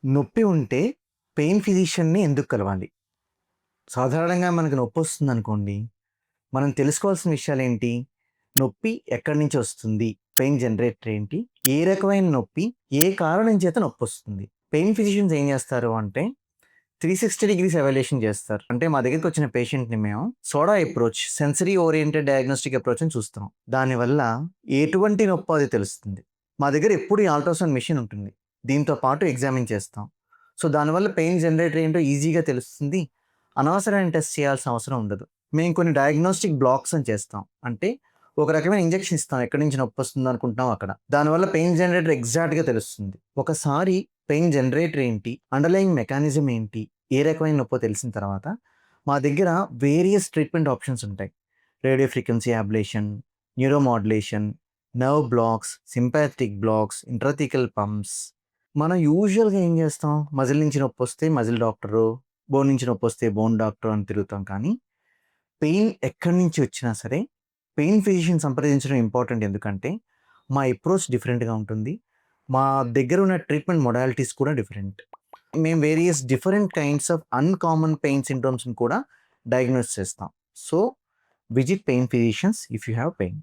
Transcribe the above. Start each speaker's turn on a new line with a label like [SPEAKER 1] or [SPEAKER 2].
[SPEAKER 1] నొప్పి ఉంటే పెయిన్ ఫిజిషియన్‌ని ఎందుకు కలవాలి? సాధారణంగా మనకు నొప్పొస్తుందనుకోండి, మనం తెలుసుకోవాల్సిన విషయాలేంటి? నొప్పి ఎక్కడి నుంచి వస్తుంది? పెయిన్ జనరేటర్ ఏంటి? ఏ రకమైన నొప్పి? ఏ కారణం చేత నొప్పొస్తుంది? పెయిన్ ఫిజిషియన్స్ ఏం చేస్తారు అంటే 360 డిగ్రీస్ ఎవాల్యుయేషన్ చేస్తారు. అంటే మా దగ్గరికొచ్చిన పేషెంట్‌ని మేము soda approach, sensory oriented diagnostic approach అని చూస్తాం. దానివల్ల ఎటువంటి నొప్పో అది తెలుస్తుంది. మా దగ్గర ఎప్పుడు ఈ అల్ట్రాసౌండ్ మెషిన్ ఉంటుంది. దీంతో పాటు ఎగ్జామిన్ చేస్తాం. సో, దానివల్ల పెయిన్ జనరేటర్ ఏంటో ఈజీగా తెలుస్తుంది. అనవసరమైన టెస్ట్ చేయాల్సిన అవసరం ఉండదు. మేము కొన్ని డయాగ్నోస్టిక్ బ్లాక్స్ అని చేస్తాం. అంటే ఒక రకమైన ఇంజెక్షన్ ఇస్తాం. ఎక్కడి నుంచి నొప్పొస్తుందో అనుకుంటున్నామో అక్కడ. దానివల్ల పెయిన్ జనరేటర్ ఎగ్జాక్ట్‌గా తెలుస్తుంది. ఒకసారి పెయిన్ జనరేటర్ ఏంటి? అండర్‌లయింగ్ మెకానిజం ఏంటి? ఏ రకమైన నొప్పో తెలిసిన తర్వాత, మా దగ్గర వేరియస్ ట్రీట్మెంట్ ఆప్షన్స్ ఉంటాయి. Radio frequency ablation, neuromodulation, nerve blocks, sympathetic blocks, intrathecal pumps. మనం యూజువల్‌గా ఏం చేస్తాం? మజిల్ నుంచి నొప్పొస్తే మజిల్ డాక్టరు, బోన్ నుంచి నొప్పొస్తే బోన్ డాక్టర్ అని తిరుగుతాం. కానీ పెయిన్ ఎక్కడి నుంచి వచ్చినా సరే, పెయిన్ ఫిజిషియన్ సంప్రదించడం ఇంపార్టెంట్. ఎందుకంటే, మా అప్రోచ్ డిఫరెంట్‌గా ఉంటుంది. మా దగ్గర ఉన్న ట్రీట్మెంట్ మొడాలిటీస్ కూడా డిఫరెంట్. మేము various different kinds of uncommon pain సిండ్రోమ్స్‌ని కూడా డయాగ్నోస్ చేస్తాం. So, visit pain physicians if you have pain.